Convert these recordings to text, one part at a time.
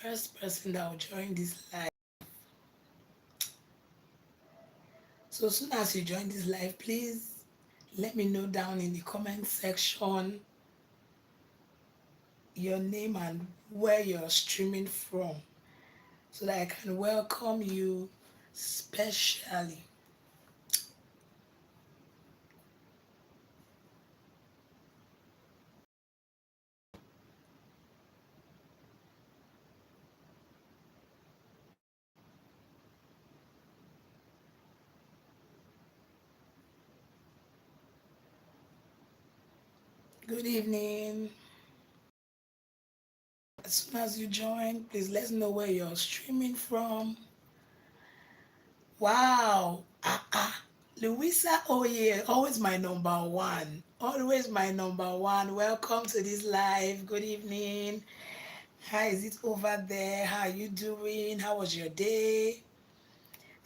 First person that will join this live. So soon as you join this live, please let me know down in the comment section your name and where you're streaming from so that I can welcome you specially. Good evening. As soon as you join, please let us know where you're streaming from. Wow. Louisa Oye, always my number one. Always my number one. Welcome to this live. Good evening. How is it over there? How are you doing? How was your day?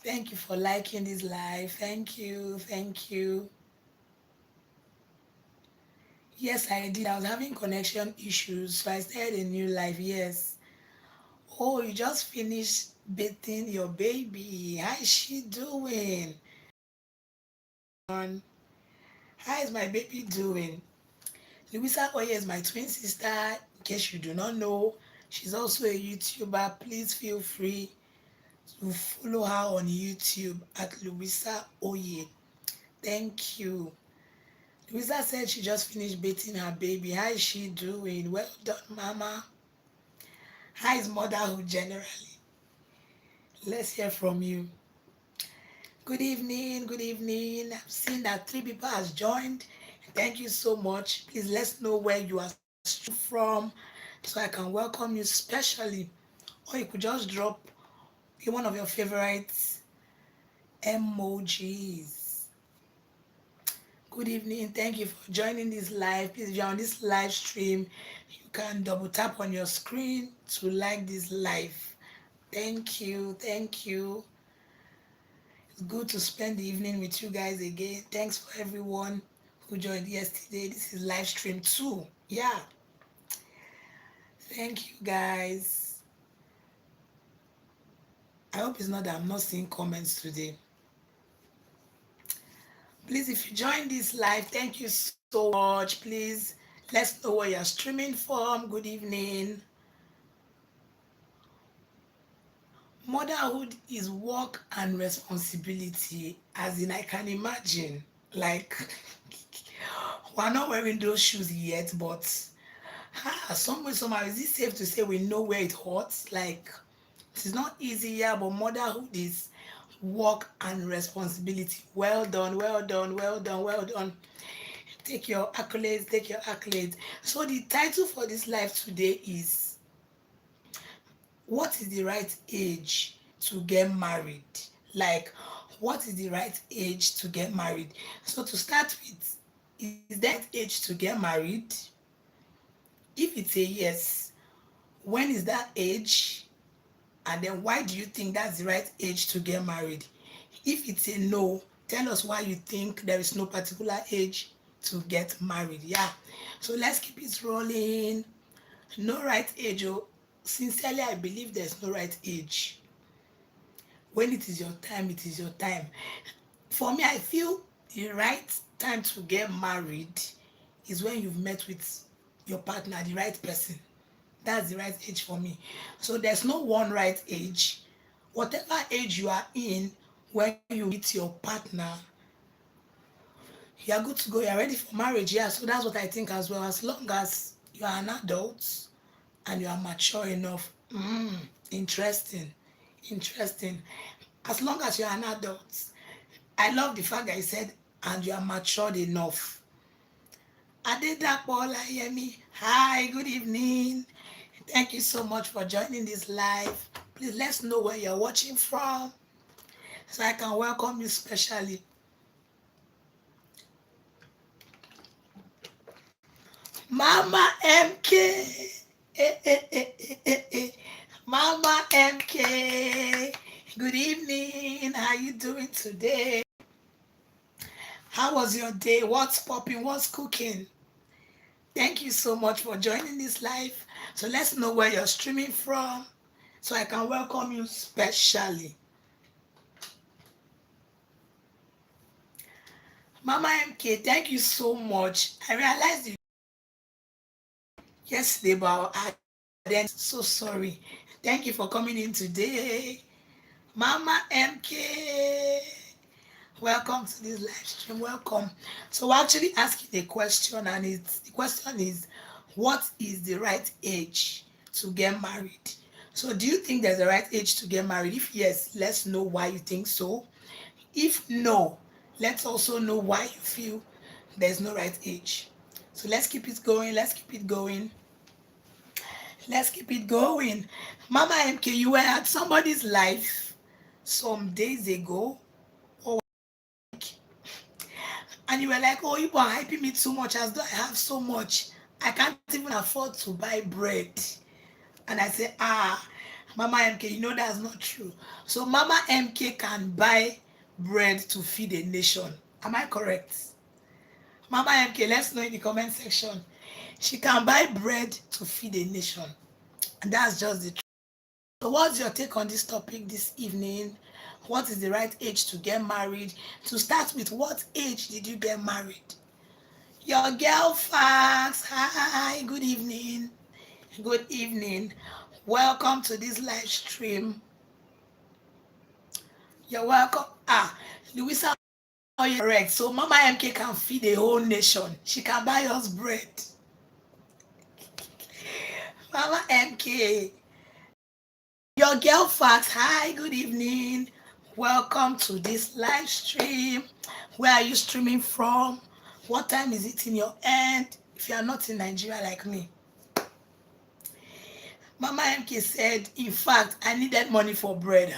Thank you for liking this live. Thank you. Thank you. Yes, I did. I was having connection issues, so I started a new live. Yes. Oh, you just finished bathing your baby. How is she doing? How is my baby doing? Louisa Oye is my twin sister. In case you do not know, she's also a YouTuber. Please feel free to follow her on YouTube at Louisa Oye. Thank you. Louisa said she just finished bathing her baby. How is she doing? Well done, Mama. How is motherhood generally? Let's hear from you. Good evening. Good evening. I've seen that 3 people has joined. Thank you so much. Please let's know where you are from so I can welcome you specially. Or you could just drop one of your favorite emojis. Good evening. Thank you for joining this live. Please, if you're on this live stream, you can double tap on your screen to like this live. Thank you. Thank you. It's good to spend the evening with you guys again. Thanks for everyone who joined yesterday. This is live stream 2. Yeah. Thank you guys. I hope it's not that I'm not seeing comments today. Please, if you join this live, thank you so much. Please, let's know where you're streaming from. Good evening. Motherhood is work and responsibility, as in I can imagine. Like, we're not wearing those shoes yet, but some way, somehow, is it safe to say we know where it hurts? Like, it is not easy, yeah, but motherhood is work and responsibility. Well done, well done, well done, well done. Take your accolades, take your accolades. So the title for this live today is, what is the right age to get married? Like, what is the right age to get married? So to start with, is that age to get married? If it's a yes, when is that age? And then why do you think that's the right age to get married? If it's a no, tell us why you think there is no particular age to get married. Yeah. So let's keep it rolling. No right age. Oh, sincerely, I believe there's no right age. When it is your time, it is your time. For me, I feel the right time to get married is when you've met with your partner, the right person. That's the right age for me. So there's no one right age. Whatever age you are in, when you meet your partner, you are good to go. You're ready for marriage. Yeah, so that's what I think as well. As long as you are an adult and you are mature enough. Interesting. Interesting. As long as you're an adult. I love the fact that you said, and you are matured enough. Adedapo Olayemi, hi, good evening. Thank you so much for joining this live. Please let's know where you're watching from so I can welcome you specially. Mama MK. Mama MK. Good evening. How you doing today? How was your day? What's popping? What's cooking? Thank you so much for joining this live. So let's know where you're streaming from. so I can welcome you specially. Mama MK, thank you so much. I realized you yesterday, but I didn't. So sorry. Thank you for coming in today. Mama MK, welcome to this live stream. Welcome. So we're actually asking a question, and the question is, what is the right age to get married? So do you think there's a right age to get married? If yes, let's know why you think so. If no, let's also know why you feel there's no right age. So let's keep it going. Let's keep it going. Let's keep it going. Mama MK, you were at somebody's life some days ago, or and you were like, oh, you are hyping me too much as though I have so much. I can't even afford to buy bread. And I say, Mama MK, you know that's not true. So Mama MK can buy bread to feed a nation. Am I correct? Mama MK, let's know in the comment section. She can buy bread to feed a nation. And that's just the truth. So what's your take on this topic this evening? What is the right age to get married? To start with, what age did you get married? Your girl Fax, hi, good evening. Good evening. Welcome to this live stream. You're welcome. Louisa, oh, you're correct. So Mama MK can feed a whole nation. She can buy us bread. Mama MK. Your girl Fax, hi, good evening. Welcome to this live stream. Where are you streaming from? What time is it in your end? If you are not in Nigeria like me. Mama MK said, in fact, I needed money for bread.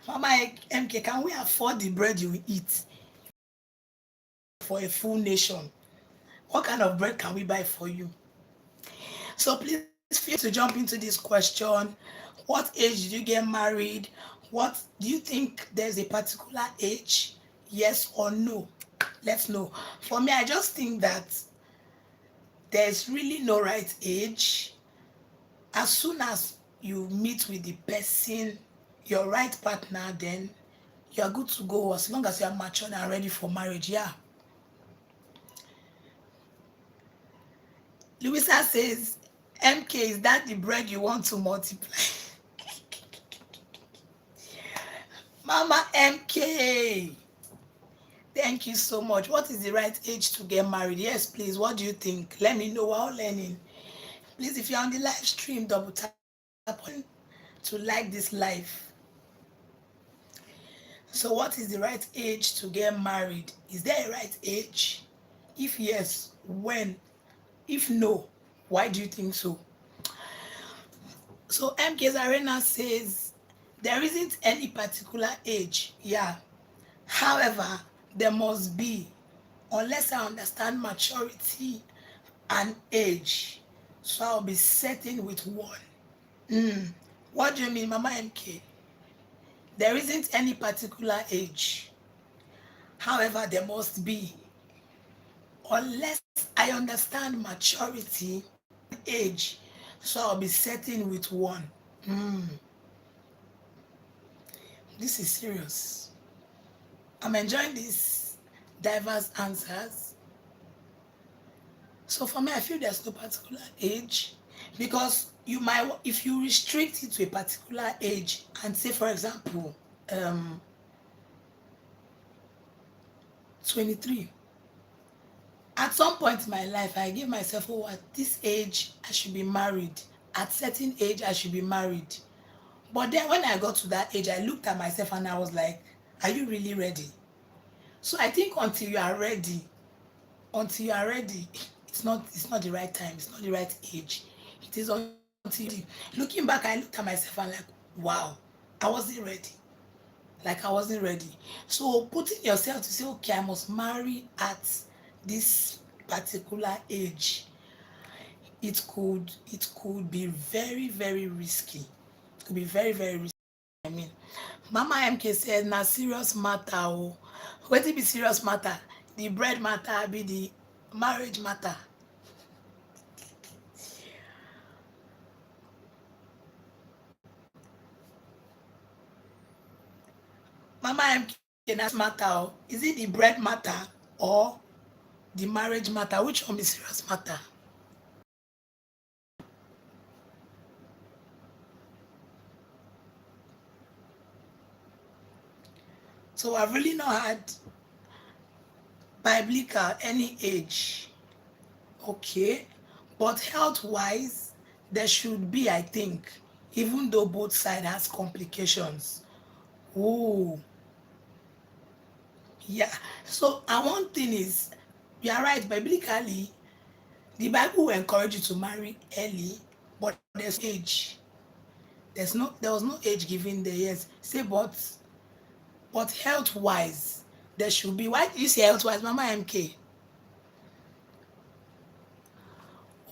Mama MK, can we afford the bread you will eat for a full nation? What kind of bread can we buy for you? So please feel to jump into this question. What age did you get married? What do you think there's a particular age? Yes or no? Let's know. For me, I just think that there's really no right age. As soon as you meet with the person, your right partner, then you're good to go as long as you're mature and ready for marriage. Yeah. Louisa says, MK, is that the bread you want to multiply? Mama MK, thank you so much. What is the right age to get married? Yes, please. What do you think? Let me know. We're all learning. Please, if you're on the live stream, double tap on to like this live. So what is the right age to get married? Is there a right age? If yes, when? If no, why do you think so? So MK's Arena says there isn't any particular age. Yeah. However, there must be, unless I understand maturity and age. So I'll be setting with one. What do you mean, Mama MK? There isn't any particular age. However, there must be, unless I understand maturity and age. So I'll be setting with one. This is serious. I'm enjoying these diverse answers. So for me, I feel there's no particular age, because you might, if you restrict it to a particular age and say, for example, 23. At some point in my life, I gave myself, oh, at this age, I should be married. At certain age, I should be married. But then when I got to that age, I looked at myself and I was like, are you really ready? So I think until you are ready, it's not the right time, it's not the right age. It is until looking back, I looked at myself and like, wow, I wasn't ready. Like I wasn't ready. So putting yourself to say, okay, I must marry at this particular age, it could be very, very risky. It could be very, very risky. I mean, Mama MK says, na serious matter. Oh, wetin be serious matter? The bread matter, be the marriage matter. Mama MK, that's matter. Oh. Is it the bread matter or the marriage matter? Which one is serious matter? So I've really not had biblical any age. Okay. But health wise, there should be, I think, even though both side has complications. Oh, yeah. So and one thing is, you are right, biblically, the Bible will encourage you to marry early, but there's age. There was no age given there, yes. Say but health wise, there should be. Why do you say health wise, Mama MK?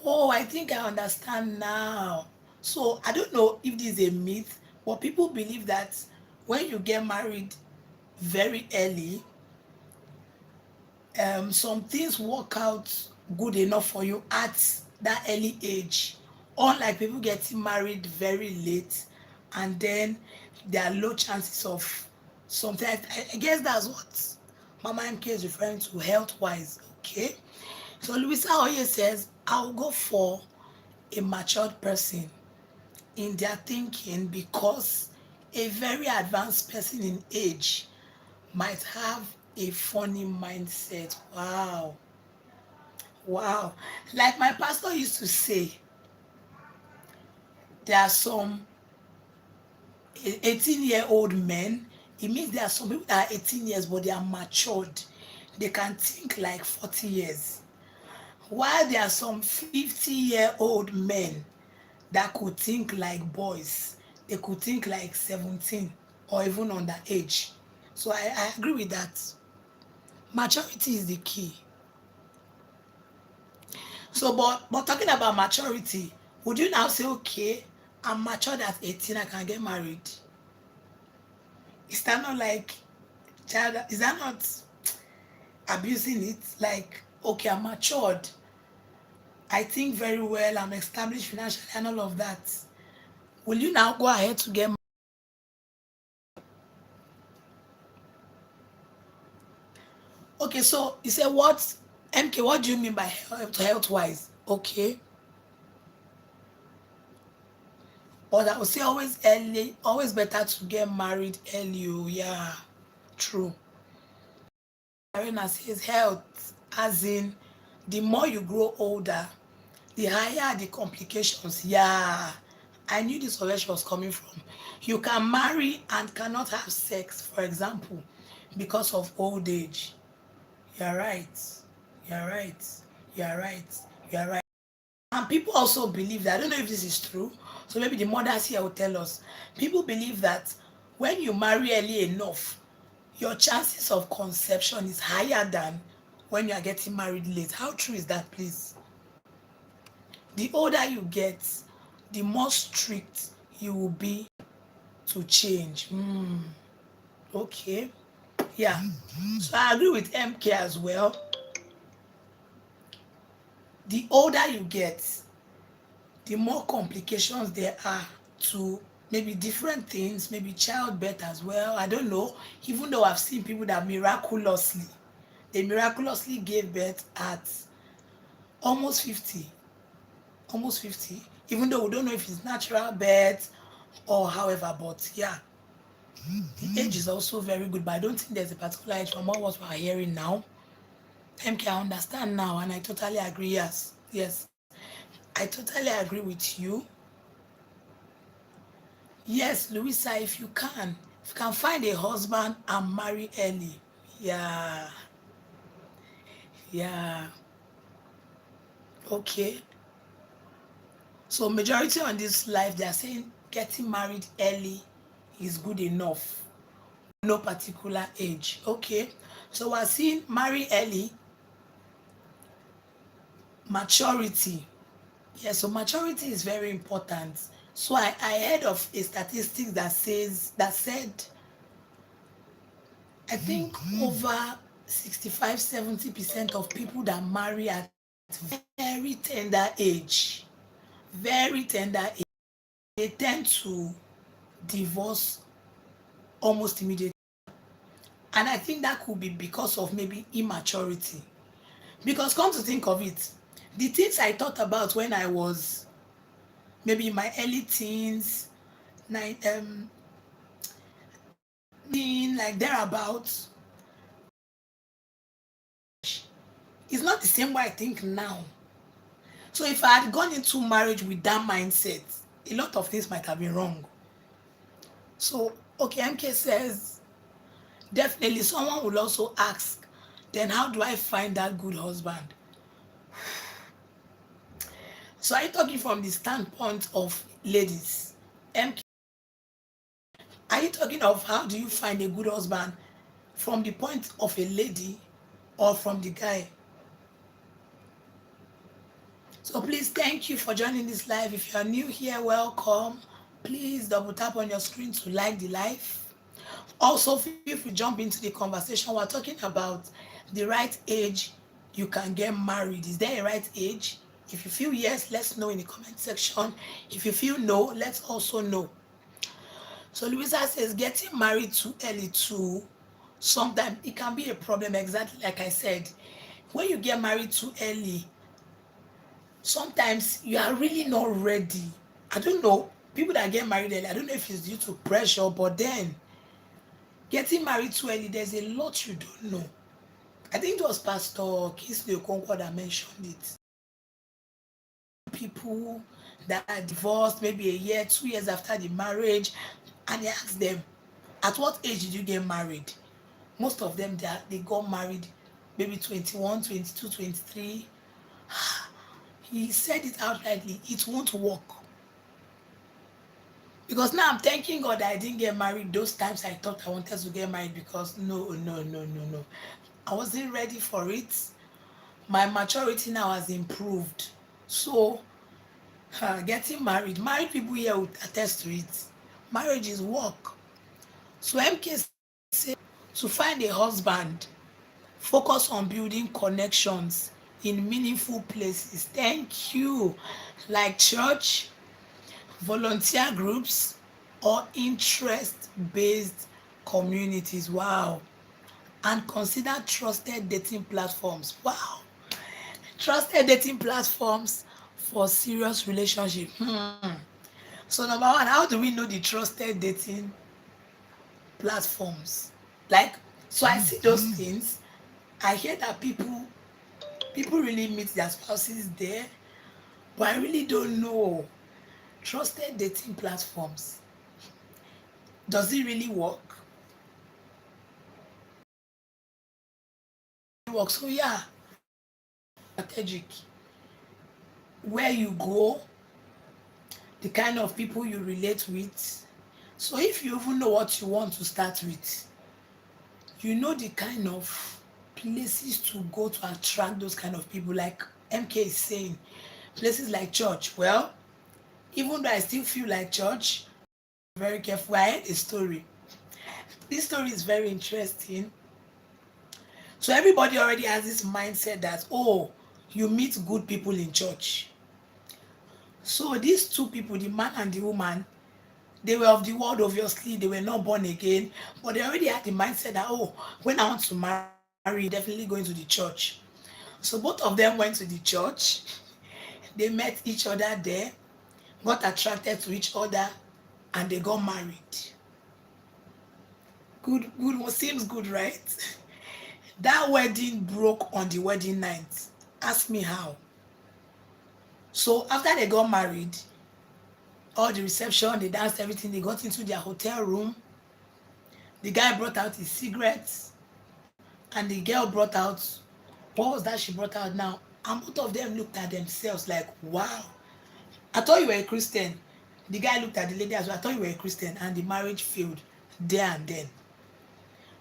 Oh, I think I understand now. So I don't know if this is a myth, but people believe that when you get married very early, some things work out good enough for you at that early age. Unlike people getting married very late, and then there are low chances of something. I guess that's what Mama MK is referring to health wise. Okay. So Louisa Oye says, I'll go for a matured person in their thinking because a very advanced person in age might have a funny mindset. Wow. Wow. Like my pastor used to say, there are some 18-year-old men. It means there are some people that are 18 years, but they are matured. They can think like 40 years. While there are some 50-year-old men that could think like boys. They could think like 17 or even underage. So I agree with that. Maturity is the key. So, but talking about maturity, would you now say, okay, I'm matured at 18, I can get married? Is that not like child? Is that not abusing it? Like, okay, I'm matured, I think very well, I'm established financially and all of that. Will you now go ahead to get married? Okay, so you say what? MK, what do you mean by health wise? Okay. But I would say always early, always better to get married early. Oh, yeah, true. Arena says health, as in the more you grow older, the higher the complications. Yeah, I knew this was where she was coming from. You can marry and cannot have sex, for example, because of old age. You're right. You're right. You're right. You're right. And people also believe that, I don't know if this is true, so maybe the mothers here will tell us. People believe that when you marry early enough, your chances of conception is higher than when you are getting married late. How true is that, please? The older you get, the more strict you will be to change. Okay. Yeah. So I agree with MK as well. The older you get, the more complications there are to maybe different things, maybe childbirth as well. I don't know. Even though I've seen people that they miraculously gave birth at almost 50, almost 50. Even though we don't know if it's natural birth or however, but yeah, the age is also very good. But I don't think there's a particular age from what we're hearing now. MK, I understand now, and I totally agree. Yes, yes, I totally agree with you. Yes, Louisa, if you can find a husband and marry early. Yeah, yeah. Okay. So majority on this life, they are saying getting married early is good enough. No particular age. Okay. So we're seeing marry early, maturity. Yeah, so maturity is very important. So I heard of a statistic that said I think over 65, 70% of people that marry at very tender age, very tender age, they tend to divorce almost immediately. And I think that could be because of maybe immaturity. Because come to think of it, the things I thought about when I was maybe in my early teens, nine, like thereabouts, it's not the same way I think now. So if I had gone into marriage with that mindset, a lot of things might have been wrong. So, okay, MK says, definitely someone will also ask, then how do I find that good husband? So, are you talking from the standpoint of ladies? MK, are you talking of how do you find a good husband from the point of a lady or from the guy? So please, thank you for joining this live. If you are new here, welcome. Please double tap on your screen to like the live. Also, feel free to jump into the conversation. We're talking about the right age you can get married. Is there a right age? If you feel yes, let's know in the comment section. If you feel no, let's also know. So Louisa says getting married too early too, sometimes it can be a problem, exactly like I said. When you get married too early, sometimes you are really not ready. I don't know. People that get married early, I don't know if it's due to pressure, but then getting married too early, there's a lot you don't know. I think it was Pastor Kingsley Okonkwo that mentioned it. People that are divorced maybe a year, 2 years after the marriage, and they ask them, at what age did you get married? Most of them, they got married maybe 21, 22, 23. He said it outrightly, it won't work. Because now I'm thanking God that I didn't get married those times I thought I wanted to get married, because no, no, no, no, no. I wasn't ready for it. My maturity now has improved. So, getting married people here would attest to it. Marriage is work. So, MK said to find a husband, focus on building connections in meaningful places. Thank you. Like church, volunteer groups, or interest-based communities. Wow. And consider trusted dating platforms. Wow. Trusted dating platforms for serious relationship. So number one, how do we know the trusted dating platforms? Like, so I see those things. I hear that people really meet their spouses there, but I really don't know. Trusted dating platforms, does it really work? So yeah, strategic. Where you go, the kind of people you relate with. So if you even know what you want to start with, you know the kind of places to go to attract those kind of people. Like MK is saying, places like church. Well, even though I still feel like church, very careful. I heard a story. This story is very interesting. So everybody already has this mindset that, oh, you meet good people in church. So these two people, the man and the woman, they were of the world, obviously. They were not born again, but they already had the mindset that, oh, when I want to marry, definitely going to the church. So both of them went to the church. They met each other there, got attracted to each other, and they got married. Good, seems good, right? That wedding broke on the wedding night. Ask me how. So after they got married, all the reception, they danced, everything, they got into their hotel room. The guy brought out his cigarettes, and the girl brought out, what was that she brought out now? And both of them looked at themselves like, wow, I thought you were a Christian. The guy looked at the lady as well, I thought you were a Christian, and the marriage failed there and then.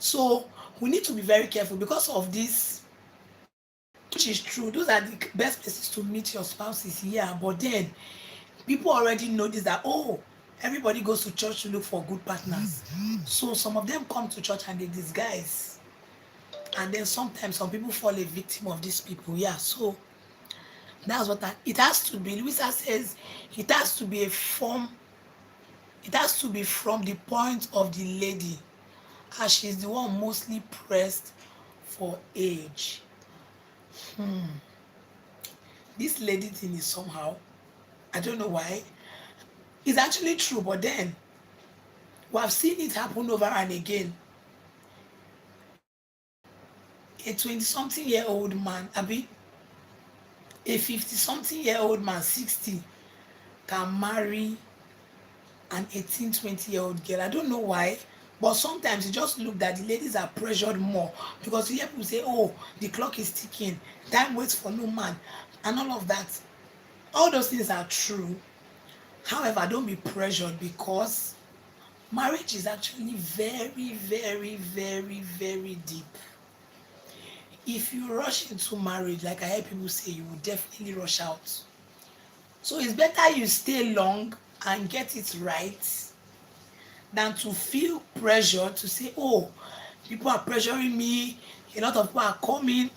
So we need to be very careful because of this, which is true. Those are the best places to meet your spouses here. But then people already notice that, oh, everybody goes to church to look for good partners. So some of them come to church and they disguise. And then sometimes some people fall a victim of these people. Yeah, so that's what it has to be. Louisa says it has to be from the point of the lady. as she's the one mostly pressed for age. This lady thing is somehow, I don't know why. It's actually true, but then we have seen it happen over and again. A 20-something-year-old man, a 50-something-year-old man, 60, can marry an 18, 20-year-old girl. I don't know why, but sometimes you just look that the ladies are pressured more because you hear people say, oh, the clock is ticking, time waits for no man, and all of that. All those things are true. However, don't be pressured because marriage is actually very, very, very, very deep. If you rush into marriage, like I hear people say, you will definitely rush out. So it's better you stay long and get it right than to feel pressure to say, oh, people are pressuring me, a lot of people are coming,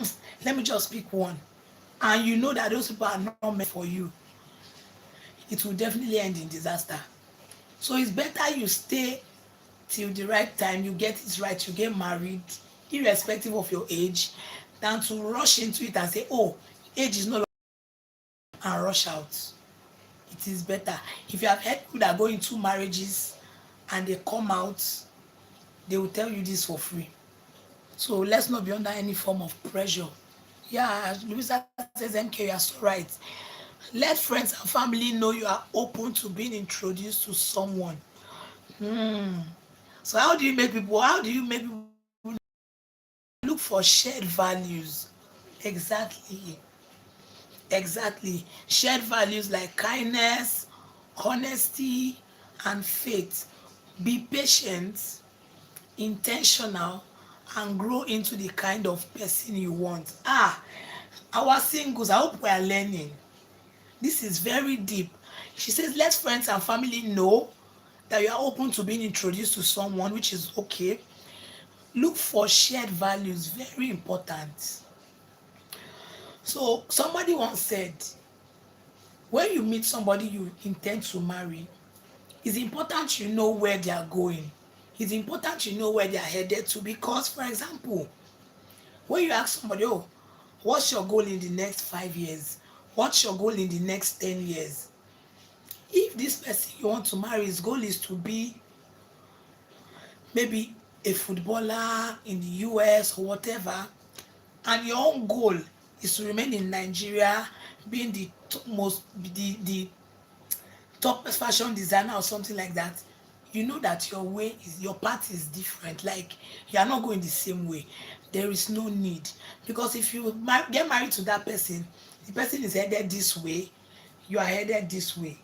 let me just pick one. And you know that those people are not meant for you. It will definitely end in disaster. So it's better you stay till the right time, you get it right, you get married, irrespective of your age, than to rush into it and say, oh, age is no longer, and rush out. It is better. If you have heard people that go into marriages and they come out, they will tell you this for free. So let's not be under any form of pressure. Yeah, Louisa says, MK, you are so right. Let friends and family know you are open to being introduced to someone. So how do you make people look for shared values? Exactly. Exactly. Shared values like kindness, honesty, and faith. Be patient, intentional, and grow into the kind of person you want. Our singles, I hope we are learning. This is very deep. She says, let friends and family know that you are open to being introduced to someone, which is okay. Look for shared values, very important. So, somebody once said, when you meet somebody you intend to marry, it's important you know where they are going. It's important you know where they are headed to because, for example, when you ask somebody, oh, what's your goal in the next 5 years? What's your goal in the next 10 years? If this person you want to marry, his goal is to be maybe a footballer in the US or whatever, and your own goal is to remain in Nigeria, being the the top fashion designer or something like that, you know that your path is different. Like you are not going the same way. There is no need because if you get married to that person, the person is headed this way, you are headed this way.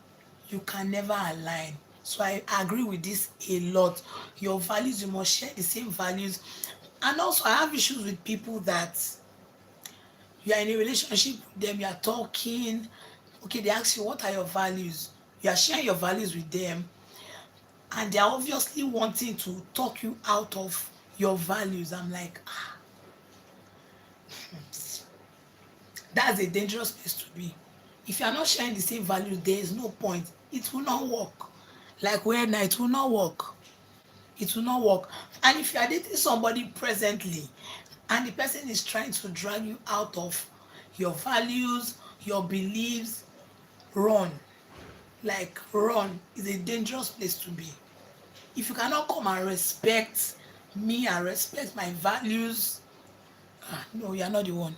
You can never align. So I agree with this a lot. Your values, you must share the same values. And also, I have issues with people that you are in a relationship with them, you are talking, okay, they ask you, what are your values? You are sharing your values with them, and they are obviously wanting to talk you out of your values. I'm like, that's a dangerous place to be. If you are not sharing the same values, there is no point. It will not work. Like where now, it will not work. It will not work. And if you are dating somebody presently and the person is trying to drag you out of your values, your beliefs, run. Like run is a dangerous place to be. If you cannot come and respect me and respect my values, no, you are not the one.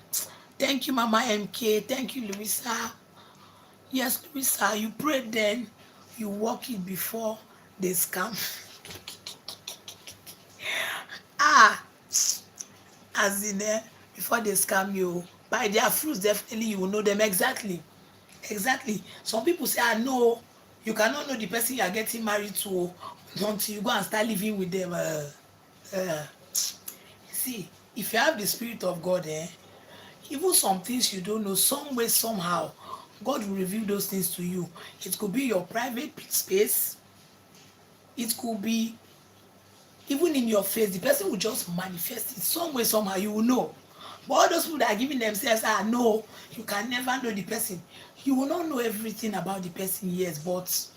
Thank you, Mama MK. Thank you, Louisa. Yes, Louisa, you prayed then, you walk it before they scam. ah, as in before they scam you, by their fruits, definitely you will know them exactly. Exactly. Some people say, no, you cannot know the person you are getting married to until you go and start living with them. See, if you have the Spirit of God, even some things you don't know, some way, somehow, God will reveal those things to you. It could be your private space. It could be even in your face. The person will just manifest it some way, somehow. You will know. But all those people that are giving themselves, no, you can never know the person. You will not know everything about the person, yes, but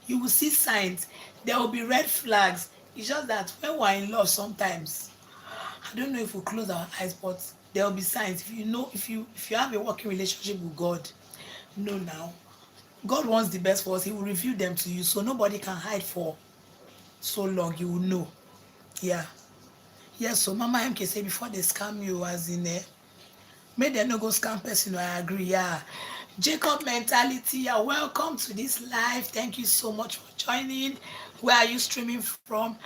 you will see signs. There will be red flags. It's just that when we're in love sometimes, I don't know if we close our eyes, but there will be signs. If you know, if you have a working relationship with God, know now. God wants the best for us. He will reveal them to you, so nobody can hide for so long. You will know. Yeah. Yes. So Mama MK say before they scam you, as in make them no go scam person. I agree. Yeah. Jacob mentality. Yeah. Welcome to this live. Thank you so much for joining. Where are you streaming from?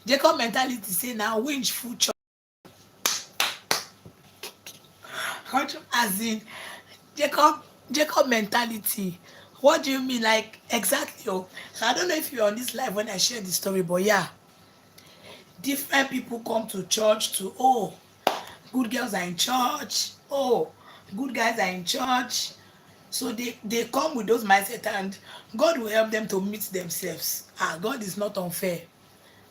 Jacob mentality say now winch full chop. As in Jacob Jacob mentality. What do you mean? Like exactly? Oh, so I don't know if you're on this live when I share the story, but yeah, different people come to church to good girls are in church. Good guys are in church. So they come with those mindset and God will help them to meet themselves. God is not unfair.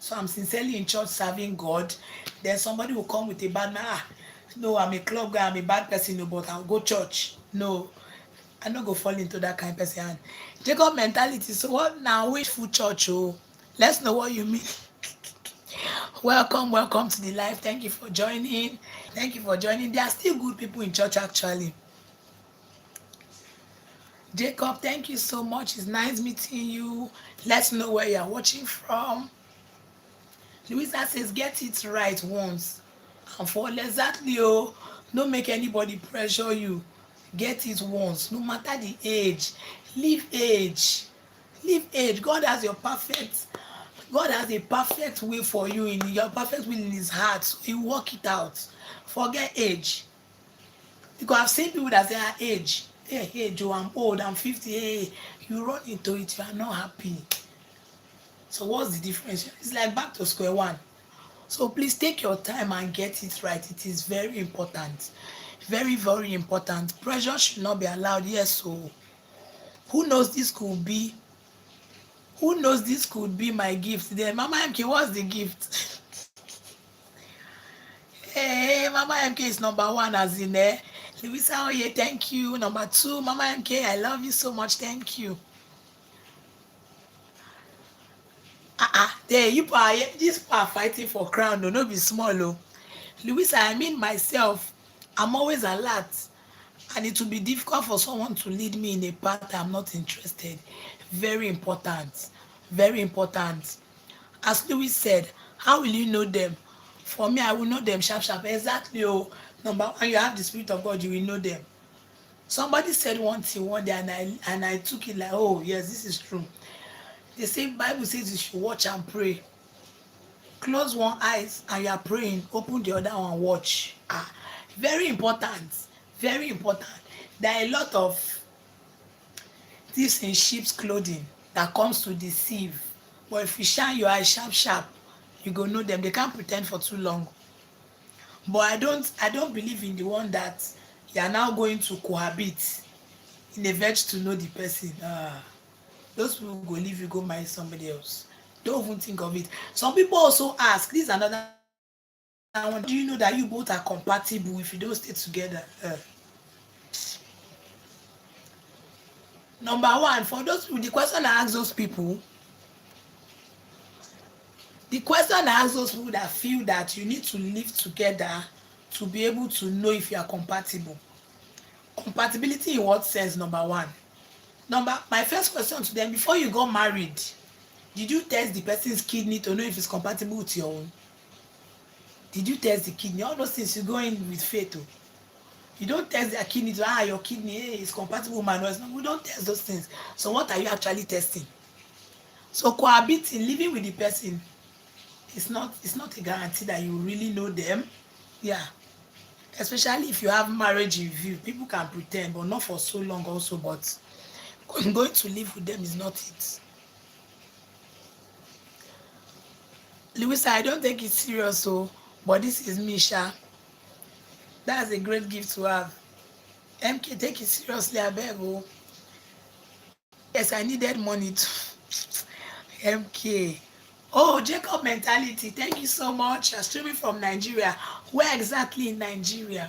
So I'm sincerely in church serving God. Then somebody will come with a bad man. No, I'm a club guy, I'm a bad person, no, but I'll go church. No, I not go fall into that kind of person. And Jacob mentality. So what now? Which full church? Oh, let's know what you mean. Welcome to the live. Thank you for joining. Thank you for joining. There are still good people in church actually. Jacob, thank you so much. It's nice meeting you. Let's know where you're watching from. Louisa says, get it right once and for all. Exactly. Oh, don't make anybody pressure you. Get it once, no matter the age. Leave age. Leave age. God has a perfect way for you, in your perfect will in his heart. So you work it out. Forget age. Because I've seen people that say, age. Hey, Joe, I'm old, I'm 50. Hey, you run into it, you are not happy. So what's the difference? It's like back to square one. So please take your time and get it right. It is very important. Very, very important. Pressure should not be allowed. Yes, so who knows this could be my gift? Then Mama MK, what's the gift? Hey, Mama MK is number one, as in Louisa Oye, thank you. Number two, Mama MK, I love you so much. Thank you. There, these people are fighting for crown, no be small. Oh. Louisa, I mean myself, I'm always alert. And it will be difficult for someone to lead me in a path I'm not interested. Very important. Very important. As Louis said, how will you know them? For me, I will know them sharp, sharp. Exactly. Oh, number one, you have the Spirit of God, you will know them. Somebody said one thing one day, and I took it like, oh yes, this is true. The same Bible says you should watch and pray. Close one eyes and you are praying, open the other one, watch. Very important. Very important. There are a lot of thieves in sheep's clothing that comes to deceive. But if you shine your eyes sharp, sharp, you go know them. They can't pretend for too long. But I don't believe in the one that you are now going to cohabit in a verge to know the person. Those people go leave you, go marry somebody else. Don't even think of it. Some people also ask, this is another one, do you know that you both are compatible if you don't stay together? Number one, for those people, the question I ask those people that feel that you need to live together to be able to know if you are compatible. Compatibility in what sense? Number one. My first question to them, before you got married, did you test the person's kidney to know if it's compatible with your own? Did you test the kidney? All those things you go in with faith. Oh. You don't test their kidney to your kidney is compatible with mine. No, we don't test those things. So what are you actually testing? So cohabiting, living with the person, it's not a guarantee that you really know them. Yeah. Especially if you have marriage in view. People can pretend, but not for so long also. But going to live with them is not it. Louisa, I don't take it serious, but this is Misha. That's a great gift to have. MK, take it seriously, I beg. Yes, I needed money too. MK. Oh, Jacob mentality. Thank you so much. You're streaming from Nigeria. Where exactly in Nigeria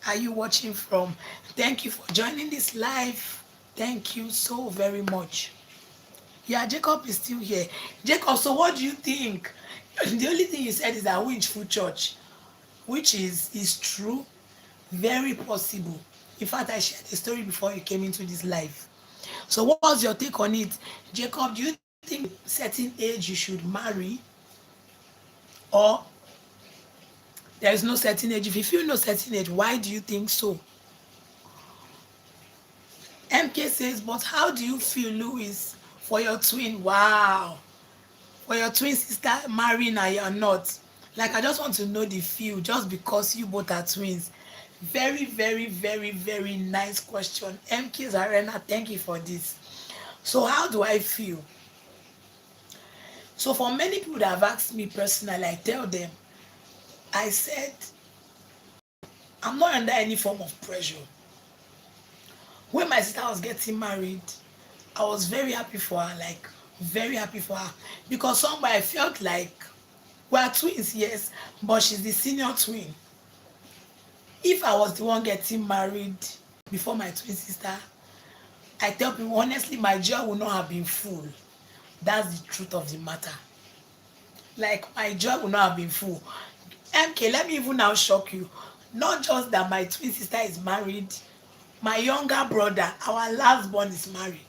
are you watching from? Thank you for joining this live. Thank you so very much. Yeah, Jacob is still here. Jacob, so what do you think? The only thing you said is that Winchfoot Church, which is true, very possible. In fact, I shared a story before you came into this life. So what's your take on it? Jacob, do you think certain age you should marry, or there is no certain age? If you feel no certain age, why do you think so? MK says, but how do you feel, Louis, for your twin? Wow. For your twin sister marrying and you're not. Like, I just want to know the feel just because you both are twins. Very, very, very, very nice question. MK's Arena, thank you for this. So, how do I feel? So, for many people that have asked me personally, I tell them, I said, I'm not under any form of pressure. When my sister was getting married, I was very happy for her, like very happy for her. Because somewhere I felt like we're twins, yes, but she's the senior twin. If I was the one getting married before my twin sister, I tell people honestly, my joy would not have been full. That's the truth of the matter. Like my joy would not have been full. MK, let me even now shock you. Not just that my twin sister is married, my younger brother, our last born, is married.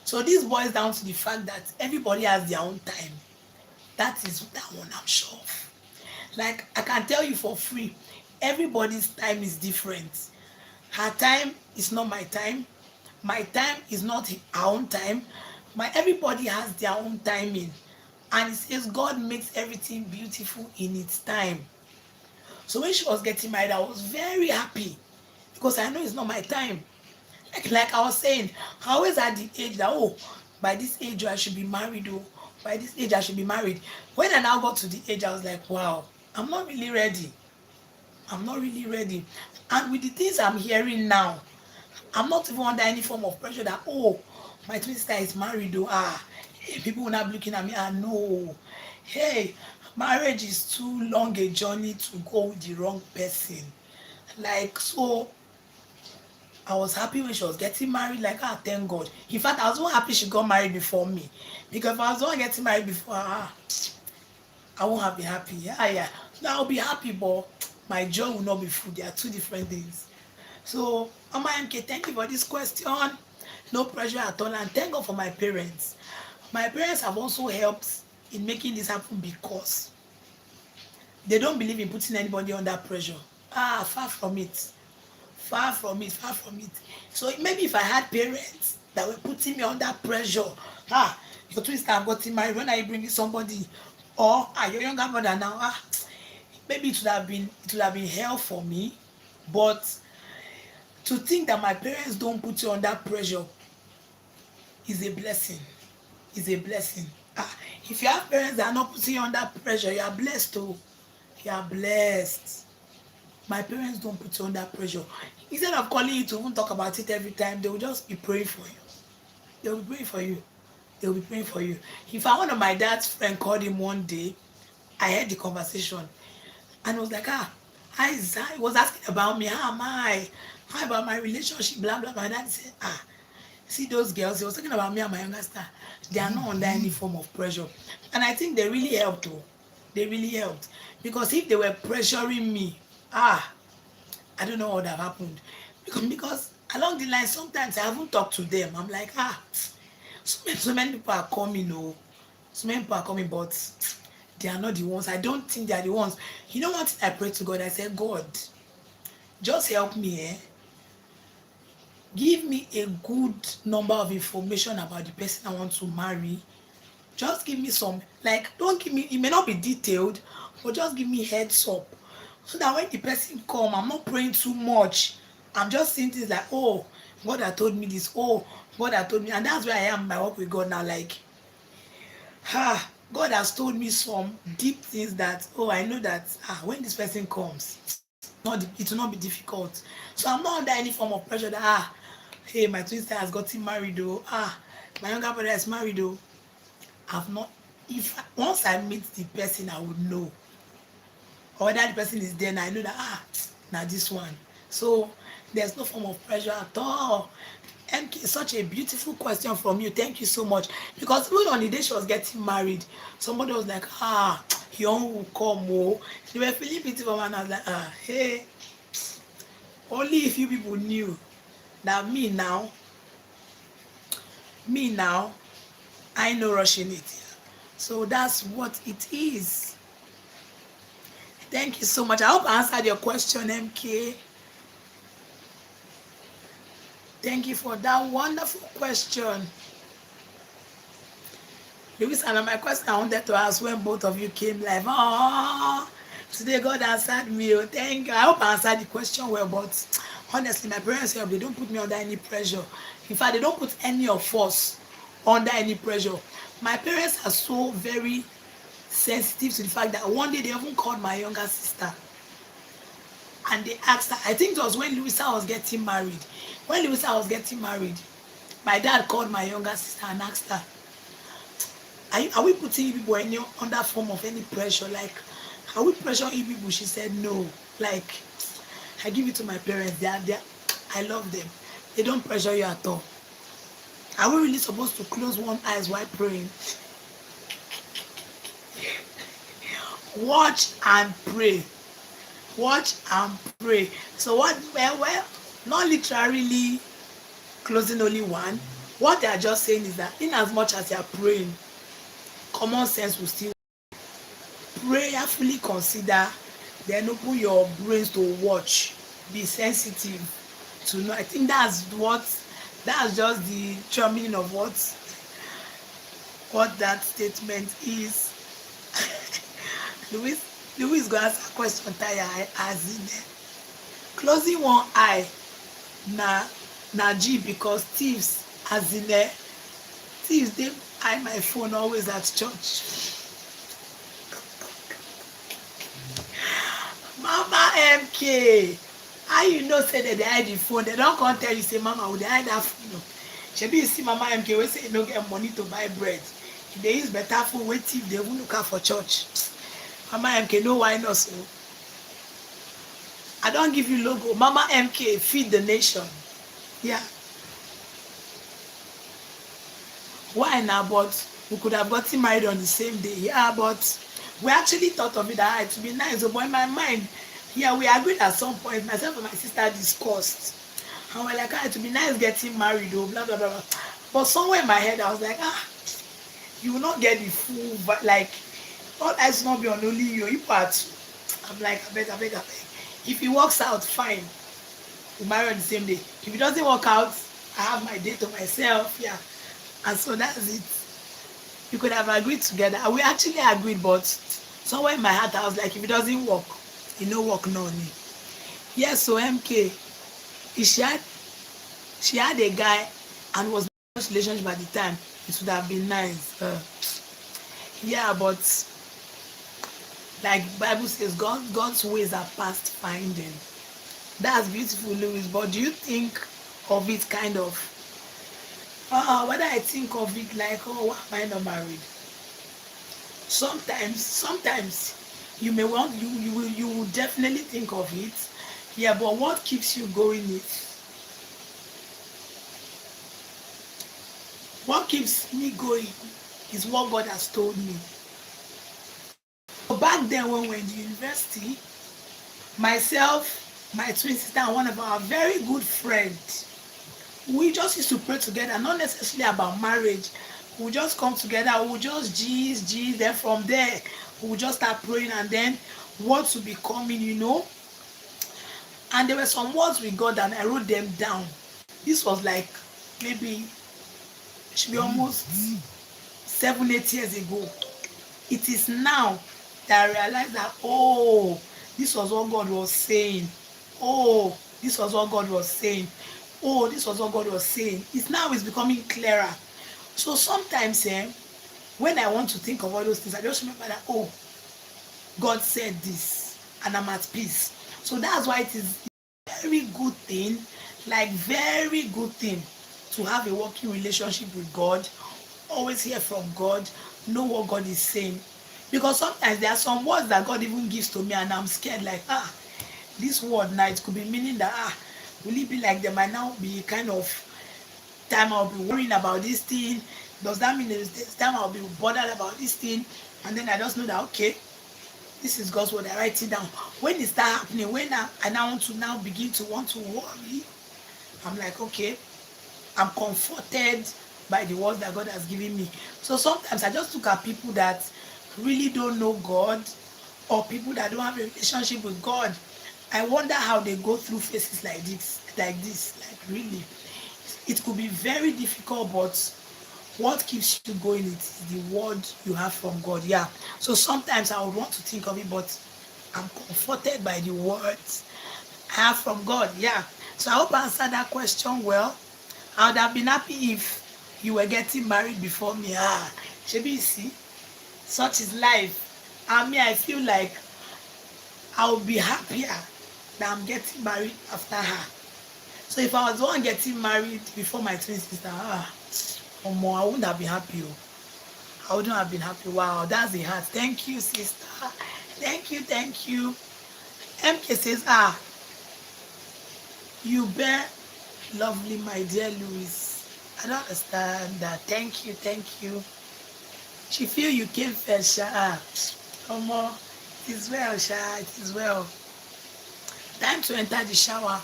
So this boils down to the fact that everybody has their own time. That is that one I'm sure of. Like I can tell you for free, everybody's time is different. Her time is not my time. My time is not her own time. My everybody has their own timing. And it says God makes everything beautiful in its time. So when she was getting married, I was very happy because I know it's not my time. Like I was saying, I always had the age that, oh, by this age I should be married, oh, by this age I should be married. When I now got to the age, I was like, wow, I'm not really ready. I'm not really ready. And with the things I'm hearing now, I'm not even under any form of pressure that, oh, my twin sister is married, oh, people will not be looking at me, no. Hey, marriage is too long a journey to go with the wrong person. Like, so I was happy when she was getting married, like, thank God. In fact, I was so happy she got married before me. Because if I was the one getting married before her, I won't have been happy. Yeah. No, I'll be happy, but my joy will not be full. They are two different things. So, Mama MK, thank you for this question. No pressure at all. And thank God for my parents. My parents have also helped in making this happen because they don't believe in putting anybody under pressure. Far from it. Far from it, far from it. So maybe if I had parents that were putting me under pressure, your twin sister have gotten married, when are you bringing somebody? Or your younger brother now, maybe it would have been hell for me. But to think that my parents don't put you under pressure is a blessing. Is a blessing. If you have parents that are not putting you under pressure, you are blessed too. You are blessed. My parents don't put you under pressure. Instead of calling you to even talk about it every time, they will just be praying for you. They will be praying for you. They will be praying for you. In fact, one of my dad's friend called him one day. I heard the conversation. And I was like, hi, Zai. He was asking about me. How am I? How about my relationship? Blah, blah, blah. My dad said, see those girls. He was talking about me and my younger sister. They are not under any form of pressure. And I think they really helped too. They really helped. Because if they were pressuring me, I don't know what would have happened. Because along the line, sometimes I haven't talked to them. I'm like, so many people are coming, so many people are coming, but they are not the ones. I don't think they are the ones. You know what? I pray to God. I said, God, just help me, give me a good number of information about the person I want to marry. Just give me some, like, don't give me, it may not be detailed, but just give me heads up. So that when the person come, I'm not praying too much. I'm just saying things like, oh, God had told me this. Oh, God had told me. And that's where I am in my work with God now. Like, God has told me some deep things that, oh, I know that when this person comes, it will not be difficult. So I'm not under any form of pressure that, hey, my twin sister has gotten married, though. My younger brother is married, though. I've not, once I meet the person, I would know. Or whether the person is there and I know that, now this one. So there's no form of pressure at all. MK, such a beautiful question from you. Thank you so much. Because even on the day she was getting married, somebody was like, your own will come. Oh. They were feeling pity for her, and I was like, hey, only a few people knew that me now, I know rushing it. So that's what it is. Thank you so much. I hope I answered your question, MK. Thank you for that wonderful question. Lewis, and my question I wanted to ask when both of you came live. Oh, today God answered me. Oh, thank you. I hope I answered the question well, but honestly, my parents help. They don't put me under any pressure. In fact, they don't put any of us under any pressure. My parents are so very sensitive to the fact that one day they even called my younger sister and they asked her, I think it was when Louisa was getting married. When Louisa was getting married, my dad called my younger sister and asked her, are we putting you people any under form of any pressure? Like, are we pressuring you people? She said no. Like, I give it to my parents. I love them. They don't pressure you at all. Are we really supposed to close one eyes while praying? Watch and pray. Watch and pray. So what? Well, not literally closing only one. What they are just saying is that in as much as you are praying, common sense will still prayerfully consider, then open your brains to watch, be sensitive to know. I think that's just the true meaning of what that statement is. Louis go ask a question tire as in closing one eye na G because thieves as in thieves dey eye my phone always at church. Mama MK, how you know say that they hide the phone? They don't come tell you say mama we dey hide that phone. Shebi you see Mama MK wey say you no get money to buy bread. If they use better phone, wey thief dey even look out for church. Mama MK, no why not so? I don't give you logo. Mama MK, feed the nation. Yeah. Why now? But we could have gotten married on the same day. Yeah, but we actually thought of it that it would be nice. But in my mind, yeah, we agreed at some point. Myself and my sister discussed. And we're like, it would be nice getting married, oh, blah, blah, blah, blah. But somewhere in my head, I was like, you will not get the full, but like, all eyes not be on only you part. I'm like, I beg. If it works out, fine. We marry on the same day. If it doesn't work out, I have my day to myself. Yeah. And so that's it. You could have agreed together. We actually agreed, but somewhere in my heart, I was like, if it doesn't work, it no work, no need. Yes, so MK, she had a guy and was in a relationship at the time. It would have been nice. Yeah, but like Bible says, God's ways are past finding. That's beautiful, Louis. But do you think of it kind of whether I think of it like, why am I not married? Sometimes you may want you will definitely think of it. Yeah, but what keeps you going is what keeps me going is what God has told me. So back then when we were in the university, myself, my twin sister, and one of our very good friends, we just used to pray together, not necessarily about marriage. We just come together, we just g's, then from there, we just start praying, and then words will be coming. And there were some words we got and I wrote them down. This was like maybe, it should be almost 7-8 years ago. It is now that I realized that, this was what God was saying. This was what God was saying. This was what God was saying. It's becoming clearer. So sometimes when I want to think of all those things, I just remember that, God said this and I'm at peace. So that's why it is a very good thing, like very good thing, to have a working relationship with God, always hear from God, know what God is saying. Because sometimes there are some words that God even gives to me and I'm scared, like, this word now, it could be meaning that, will it be like there might now be kind of time I'll be worrying about this thing? Does that mean there's this time I'll be bothered about this thing? And then I just know that, okay, this is God's word. I write it down. When it start happening, when I now want to now begin to want to worry, I'm like, okay, I'm comforted by the word that God has given me. So sometimes I just look at people that really don't know God, or people that don't have a relationship with God. I wonder how they go through phases like really. It could be very difficult, but what keeps you going is the word you have from God. Yeah. So sometimes I would want to think of it, but I'm comforted by the words I have from God. Yeah. So I hope I answered that question well. I would have been happy if you were getting married before me. Maybe you see, such is life. I feel like I would be happier that I'm getting married after her. So if I was the one getting married before my twin sister, I wouldn't have been happy. I wouldn't have been happy. Wow, that's the heart. Thank you, sister. Thank you, thank you. MK says, you bear lovely, my dear Louis. I don't understand that. Thank you, thank you. She feel you came first, Sha. Omo, it is well, Sha. It is well. Time to enter the shower.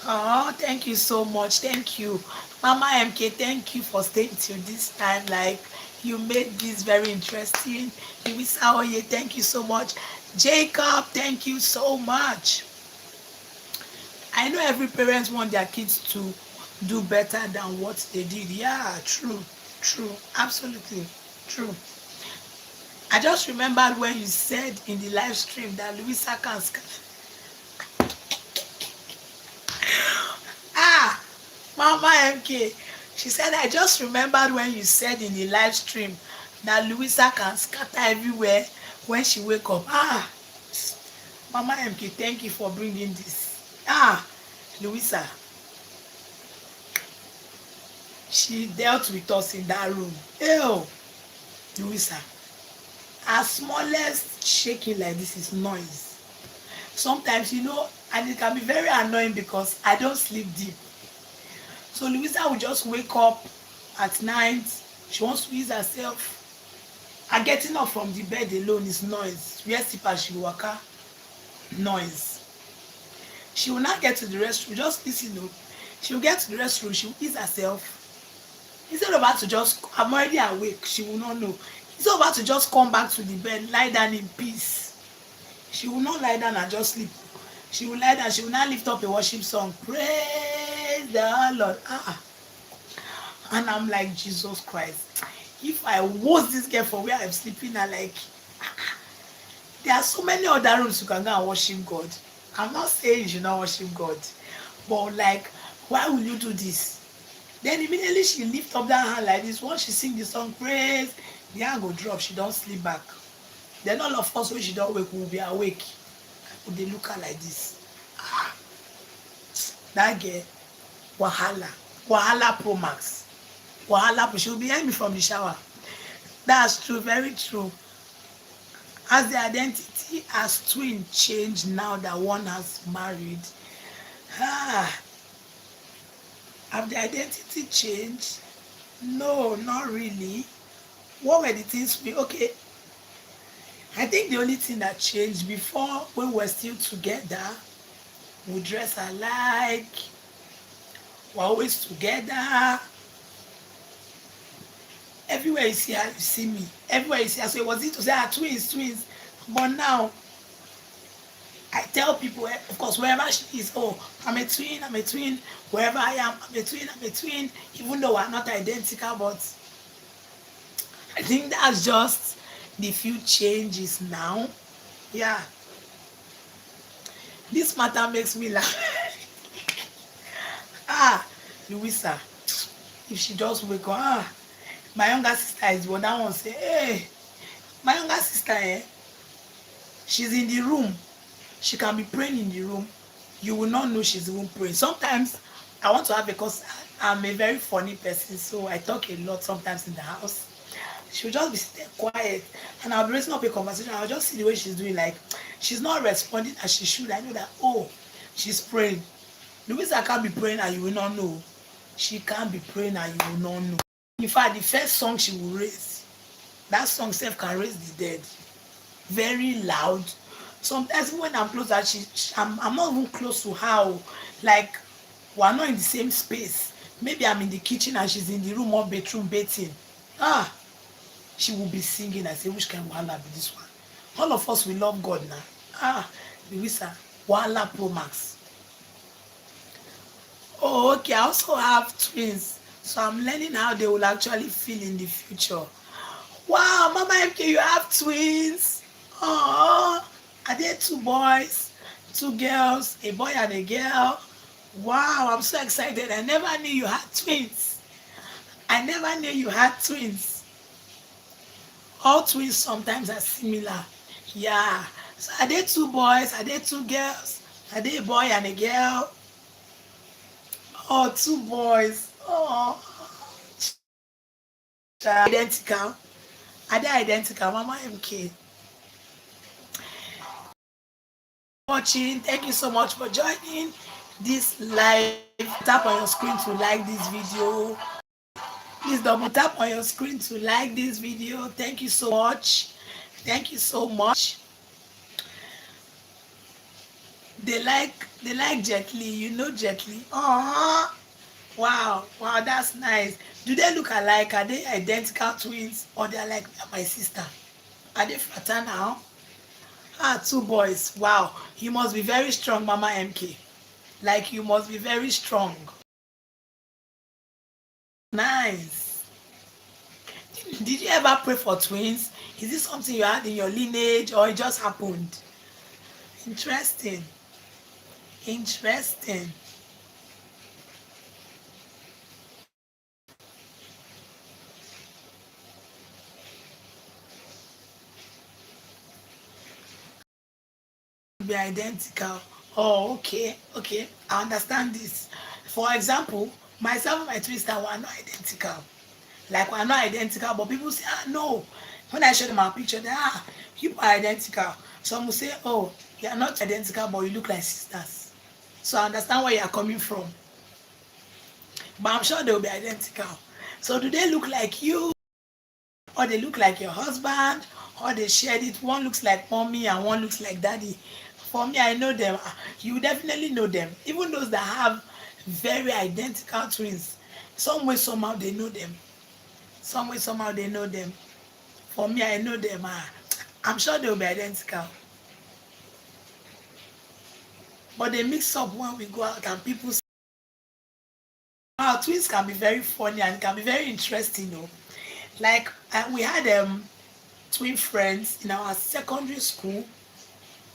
Oh, thank you so much. Thank you. Mama MK, thank you for staying till this time. Like, you made this very interesting. Louisa Oye, thank you so much. Jacob, thank you so much. I know every parent want their kids to do better than what they did. Yeah, true, true, absolutely true. I just remembered when you said in the live stream that Louisa can Mama MK, she said, I just remembered when you said in the live stream that Louisa can scatter everywhere when she wake up. Mama MK, thank you for bringing this. Louisa, she dealt with us in that room. Ew, Louisa, her smallest shaking like this is noise. Sometimes, and it can be very annoying because I don't sleep deep. So Louisa will just wake up at night. She wants to ease herself. And getting up from the bed alone is noise. Where sleeper she will waka, noise. She will not get to the restroom. Just listen. She will get to the restroom. She will ease herself. Instead of her to just, I'm already awake. She will not know. Instead of her to just come back to the bed, lie down in peace. She will not lie down and just sleep. She will lie down. She will not lift up a worship song. Praise the Lord. And I'm like, Jesus Christ. If I was this girl for where I'm sleeping, there are so many other rooms you can go and worship God. I'm not saying you should not worship God. But why will you do this? Then immediately she lift up that hand like this. Once she sing the song, praise, the hand go drop. She don't sleep back. Then all of us when she don't wake, will be awake. Would they look at like this? That girl, Wahala Pro Max. She will be hearing me from the shower. That's true, very true. Has the identity as twin changed now that one has married? Have the identity changed? No, not really. What were the things okay, I think the only thing that changed before, when we were still together, we dress alike, we're always together. Everywhere you see her, you see me. Everywhere you see her, so it was it to say, twins. But now, I tell people, of course, wherever she is, I'm a twin. Wherever I am, I'm a twin. Even though we're not identical, but I think that's just the few changes now. Yeah. This matter makes me laugh. Louisa, if she just wake up, my younger sister is the one that one say, hey, my younger sister, she's in the room. She can be praying in the room. You will not know she's even praying. Sometimes I want to have, because I'm a very funny person, so I talk a lot sometimes in the house. She'll just be sitting quiet, and I'll be raising up a conversation. I'll just see the way she's doing, like she's not responding as she should. I know that, she's praying. Louisa can't be praying and you will not know. she can't be praying and you will not know. In fact, the first song she will raise, that song self can raise the dead. Very loud. Sometimes when I'm close, that I'm not even close to her. Like we're not in the same space. Maybe I'm in the kitchen and she's in the room or bedroom bathing. Ah, she will be singing. I say, which kind of wahala be this one? All of us we love God now. Ah, Louisa, Wahala Pro Max. Oh, okay. I also have twins, so I'm learning how they will actually feel in the future. Wow, Mama MK, you have twins. Oh, are there two boys, two girls, a boy and a girl? Wow, I'm so excited. I never knew you had twins. I never knew you had twins. All twins sometimes are similar. Yeah. So are there two boys? Are there two girls? Are they a boy and a girl? Oh, two boys. Oh, identical. Are they identical? Mama MK. Watching. Thank you so much for joining this live. Tap on your screen to like this video. Please double tap on your screen to like this video. Thank you so much. Thank you so much. They like Jet Li. You know Jet Li. Oh, wow, wow, that's nice. Do they look alike? Are they identical twins or they're like my sister? Are they fraternal? Ah, two boys. Wow, you must be very strong, Mama MK. Like you must be very strong. Nice. Did you ever pray for twins? Is this something you had in your lineage or it just happened? Interesting. Interesting. Be identical. Oh, okay, okay. I understand this. For example, myself and my twin sister were not identical. Like we're not identical, but people say, ah, no. When I show them our picture, they you are identical. Some will say, oh, you are not identical, but you look like sisters. So I understand where you are coming from. But I'm sure they will be identical. So do they look like you, or they look like your husband, or they shared it? One looks like mommy and one looks like daddy. For me, I know them. You definitely know them. Even those that have very identical twins, some way somehow they know them. Some way somehow they know them. For me, I know them. I'm sure they'll be identical. But they mix up when we go out and people say, wow, twins can be very funny and can be very interesting, though. Like we had twin friends in our secondary school.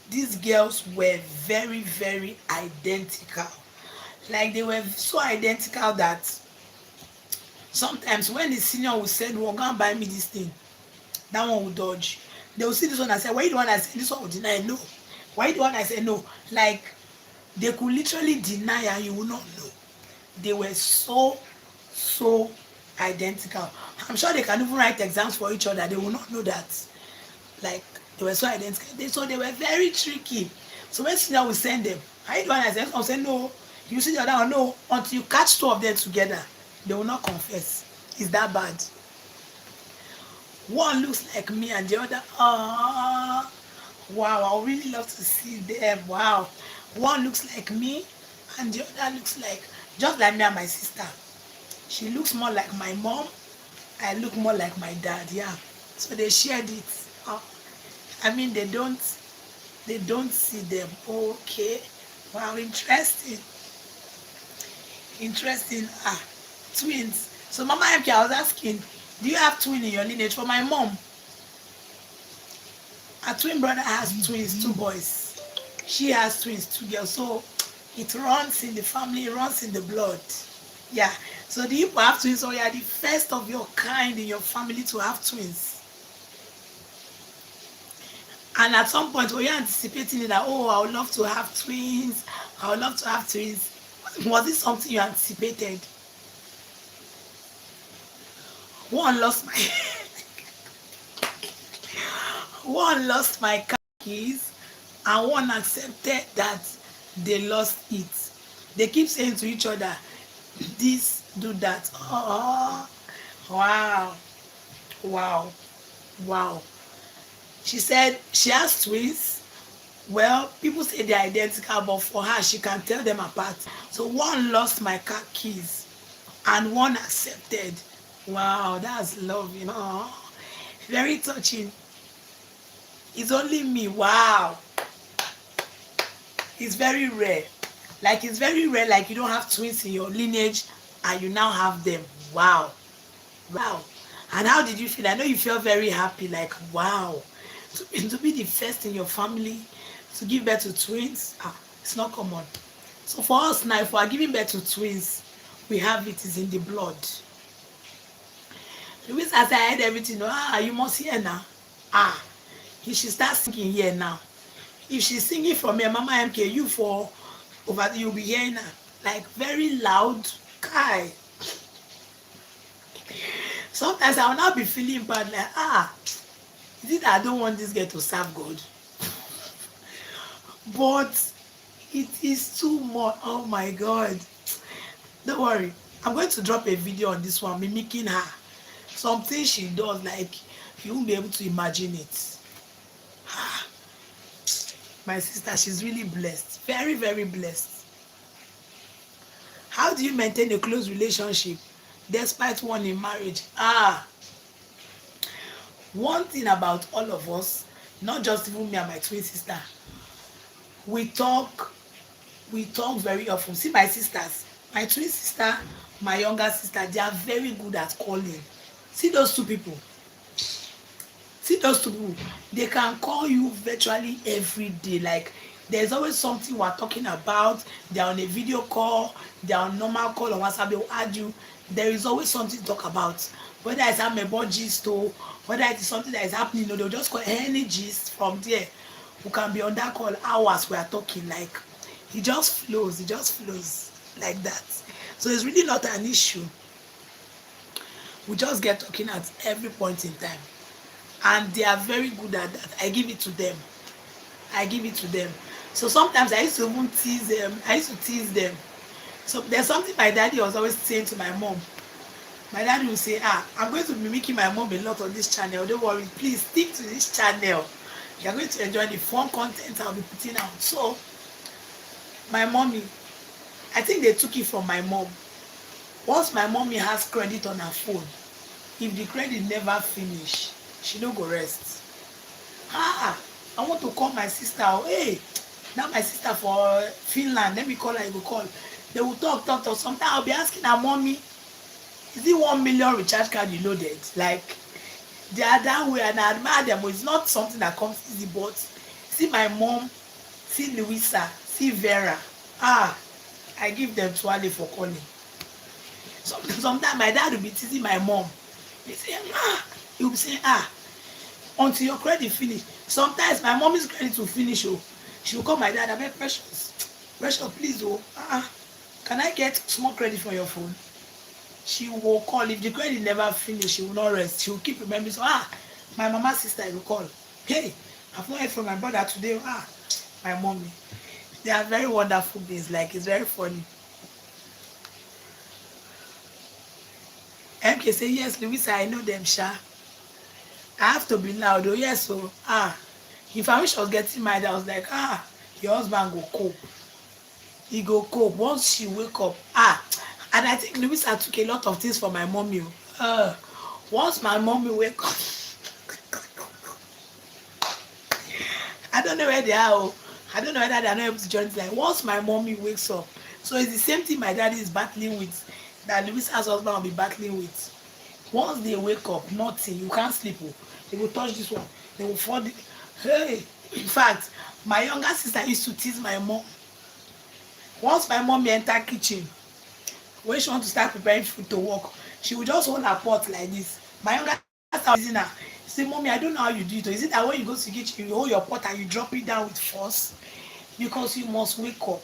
These girls were very, very identical. Like they were so identical that sometimes when the senior would say, well, go and buy me this thing, that one would dodge. They will see this one and say, why you the one I say this one will deny? No. Why you the one I say no? Like they could literally deny and you will not know. They were so identical. I'm sure they can even write exams for each other. They will not know that. Like they were so identical. So they were very tricky. So when senior will send them, I do one I say, I'll say no. You see the other one, no. Until you catch two of them together, they will not confess. It's that bad. One looks like me and the other, wow, I would really love to see them. Wow. One looks like me and the other looks like, just like me and my sister. She looks more like my mom. I look more like my dad. Yeah. So they shared it. I mean, they don't see them. Okay. Wow, interesting. Interesting. Twins. So Mama MK, I was asking, do you have twin in your lineage? For my mom, her twin brother has twins, two boys. She has twins, two girls. So it runs in the family, it runs in the blood. Yeah. So the people have twins, so you are the first of your kind in your family to have twins. And at some point, were you anticipating it that, oh, I would love to have twins? I would love to have twins. Was it something you anticipated? One lost my one lost my car keys, and one accepted that they lost it. They keep saying to each other, this do that. Oh, wow, wow, wow. She said she has twins. Well, people say they're identical, but for her, she can tell them apart. So one lost my car keys and one accepted. Wow, that's love, you know. Very touching. It's only me. Wow. It's very rare. Like, it's very rare, like you don't have twins in your lineage and you now have them. Wow. Wow. And how did you feel? I know you felt very happy, like, wow. To be the first in your family to give birth to twins, it's not common. So for us now, if we are giving birth to twins, we have it, is in the blood. Louis, as I heard everything, you must hear now. Ah, he should start singing here now. If she's singing from here, Mama MK, you for over, you'll be hearing her like very loud. Kai. Sometimes I will not be feeling bad, like, is it that I don't want this girl to serve God? But it is too much. Oh my God. Don't worry. I'm going to drop a video on this one, mimicking her. Something she does, like, you won't be able to imagine it. My sister, she's really blessed. Very, very blessed. How do you maintain a close relationship despite one in marriage? One thing about all of us, not just even me and my twin sister, we talk very often. See my sisters, my twin sister, my younger sister, they are very good at calling. See those two people. They can call you virtually every day. Like, there's always something we're talking about. They're on a video call, they're on normal call on WhatsApp, they'll add you. There is always something to talk about. Whether it's a mebo gist or whether it's something that is happening, they'll just call any gist from there. We can be on that call hours, we are talking, like, it just flows like that. So it's really not an issue. We just get talking at every point in time. And they are very good at that. I give it to them. So sometimes I used to even tease them. So there's something my daddy was always saying to my mom. My daddy will say, I'm going to be making my mom a lot on this channel. Don't worry, please stick to this channel. You're going to enjoy the fun content I'll be putting out. So my mommy, I think they took it from my mom. Once my mommy has credit on her phone, if the credit never finish, she no go rest. I want to call my sister. Hey, now my sister for Finland, let me call her. You go call. They will talk. Sometimes I'll be asking her, mommy, is it 1 million recharge card you loaded? Like, they are that way, and I admire them. It's not something that comes easy, but see my mom, see Louisa, see Vera. I give them twale for calling. Sometimes my dad will be teasing my mom. He will say, until your credit finish. Sometimes my mommy's credit will finish. She will call my dad, I beg, Precious, please, can I get small credit from your phone? She will call. If the credit never finish, she will not rest. She will keep remembering. So, my mama's sister will call. Hey, I've not heard from my brother today. My mommy. They are very wonderful beings. Like, it's very funny. MK say, yes, Louisa, I know them, Sha. I have to be loud. Yes, so, if I wish I was getting married, I was like, your husband go cope. He go cope. Once she wake up, and I think Louisa took a lot of things from my mommy. Once my mommy wake up, I don't know where they are. I don't know whether they are not able to join. Like, once my mommy wakes up, so it's the same thing my daddy is battling with, that Louisa's husband will be battling with. Once they wake up, nothing. You can't sleep. They will touch this one. They will fall. Hey, in fact, my younger sister used to tease my mom. Once my mom enter kitchen, when she want to start preparing food to work, she will just hold her pot like this. My younger sister was in her. She say, mommy, I don't know how you do it. Is it that when you go to the kitchen, you hold your pot and you drop it down with force? Because you must wake up.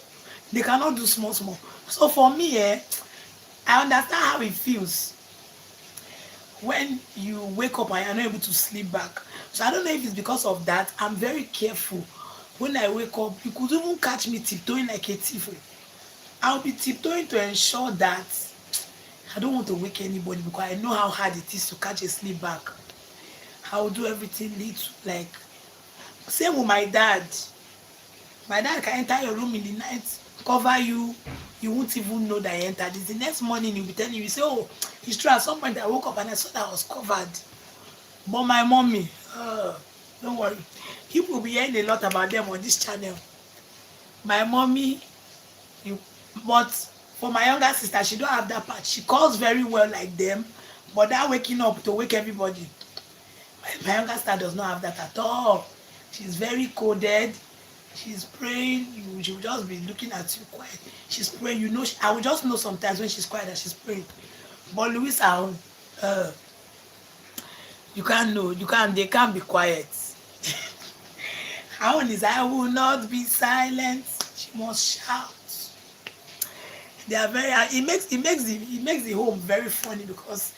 They cannot do small. So for me, I understand how it feels when you wake up and you're not able to sleep back. So I don't know if it's because of that. I'm very careful. When I wake up, you could even catch me tiptoeing like a thief. I'll be tiptoeing to ensure that I don't want to wake anybody because I know how hard it is to catch a sleep back. I will do everything little, like same with my dad. My dad can enter your room in the night, cover you, you won't even know that he entered. It's the next morning he'll be telling you, say, oh, it's true, at some point I woke up and I saw that I was covered. But my mommy, don't worry. People will be hearing a lot about them on this channel. My mommy, you, but for my younger sister, she don't have that part. She calls very well like them, but that waking up to wake everybody, my younger sister does not have that at all. She's very coded. She's praying. She will just be looking at you quiet. She's praying. You know, I will just know sometimes when she's quiet that she's praying. But Louisa, uh, you can't know. You can't. They can't be quiet. Her own is I will not be silent. She must shout. They are very. It makes the home very funny because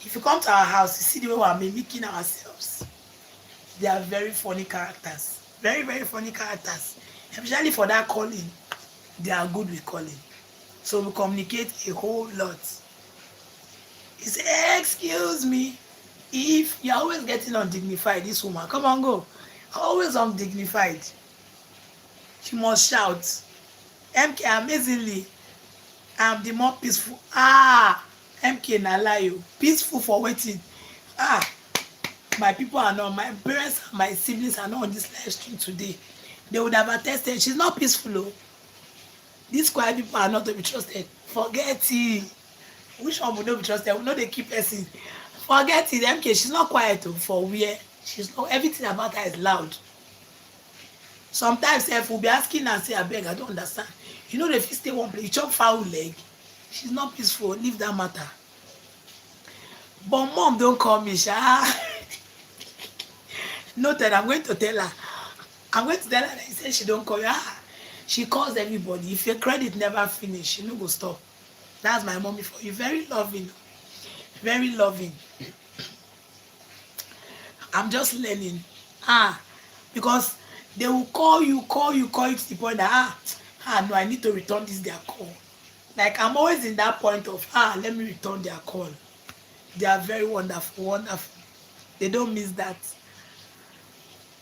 if you come to our house, you see the way we are mimicking ourselves. They are very funny characters. Very, very funny characters. Especially for that calling. They are good with calling. So we communicate a whole lot. He say, excuse me. If you're always getting undignified, this woman, come on, go. Always undignified. She must shout. MK, amazingly, I'm the more peaceful. MK Nalayo. Peaceful for waiting. My people are not, my parents and my siblings are not on this live stream today. They would have attested. She's not peaceful. Oh. These quiet people are not to be trusted. Forget it. Which one would not be trusted? We know they keep person. Forget it. MK, she's not quiet oh, for where. She's not, everything about her is loud. Sometimes if we'll be asking her and say, I beg, I don't understand. You know, if you stay one place, you chop foul leg. She's not peaceful. Leave that matter. But mom, don't call me, Sha. Noted, I'm going to tell her. I'm going to tell her that he said she don't call you. She calls everybody. If your credit never finish, she no go stop. That's my mommy for you. Very loving. Very loving. I'm just learning. Because they will call you to the point that no, I need to return this their call. Like I'm always in that point of let me return their call. They are very wonderful, wonderful. They don't miss that.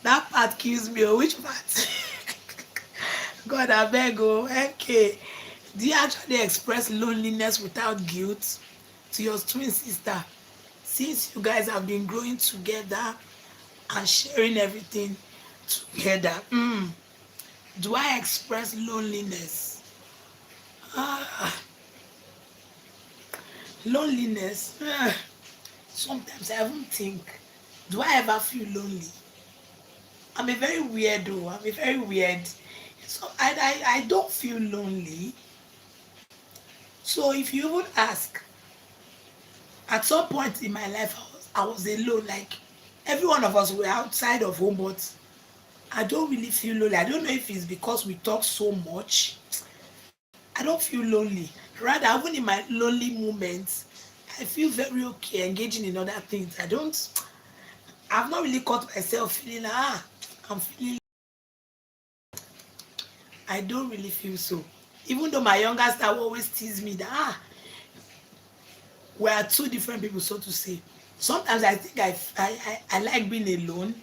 That part kills me. Which part? God, I beg you. Okay. Do you actually express loneliness without guilt to your twin sister? Since you guys have been growing together and sharing everything together, do I express loneliness? Loneliness. Sometimes I even think, do I ever feel lonely? I'm a very weirdo. I'm a very weird. So I don't feel lonely. So if you would ask, at some point in my life, I was alone. Like every one of us were outside of home, but I don't really feel lonely. I don't know if it's because we talk so much. I don't feel lonely. Rather, even in my lonely moments, I feel very okay engaging in other things. I've not really caught myself feeling I'm feeling. I don't really feel so. Even though my younger sister will always tease me that we are two different people, so to say. Sometimes I think I like being alone.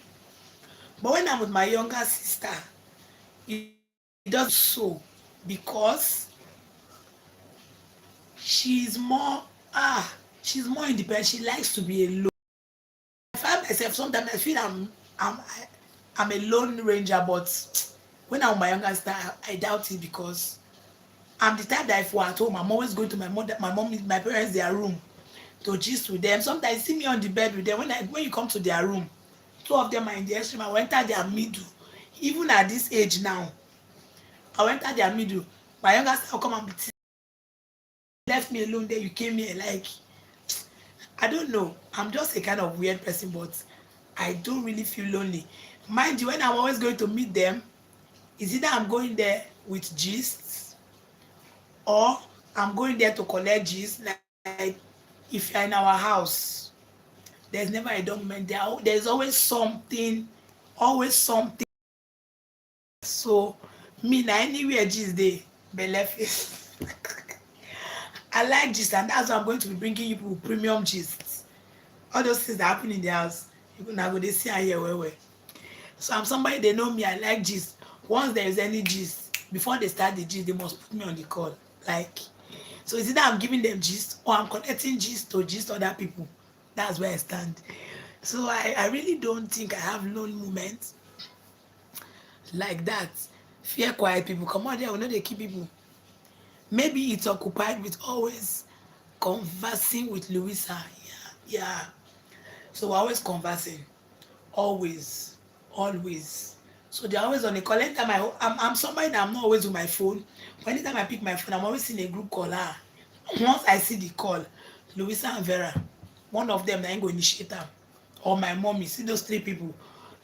But when I'm with my younger sister, it does so because she's more she's more independent. She likes to be alone. I find myself sometimes I feel I'm a lone ranger, but when I'm with my younger sister, I doubt it because I'm the type that if we're at home, I'm always going to my my parents their room to gist with them. Sometimes you see me on the bed with them. When you come to their room, two of them are in the extreme. I will enter their middle. Even at this age now, I will enter their middle. My younger sister will come and be left me alone there. You came here like I don't know. I'm just a kind of weird person, but I don't really feel lonely. Mind you, when I'm always going to meet them, is either I'm going there with gists or I'm going there to collect gist. Like if you're in our house, there's never a dull moment. There's always something, always something. So me na anywhere gist dey belle face. I like gist, and that's why I'm going to be bringing you people premium gist. All those things that happen in the house, you now go they see and hear well. So I'm somebody they know me. I like gist. Once there is any gist, before they start the gist, they must put me on the call. Like, so it's either I'm giving them gist or I'm connecting gist to gist other people. That's where I stand. So I really don't think I have lone moments like that. Fear quiet people. Come on there, we know they keep people. Maybe it's occupied with always conversing with Louisa. Yeah, yeah. So we're always conversing. Always. Always. So they're always on a call. Anytime I'm somebody that I'm not always with my phone. But anytime I pick my phone, I'm always in a group call. Ah. Once I see the call, Louisa and Vera, one of them that ain't go initiate them. Or my mommy. See those three people.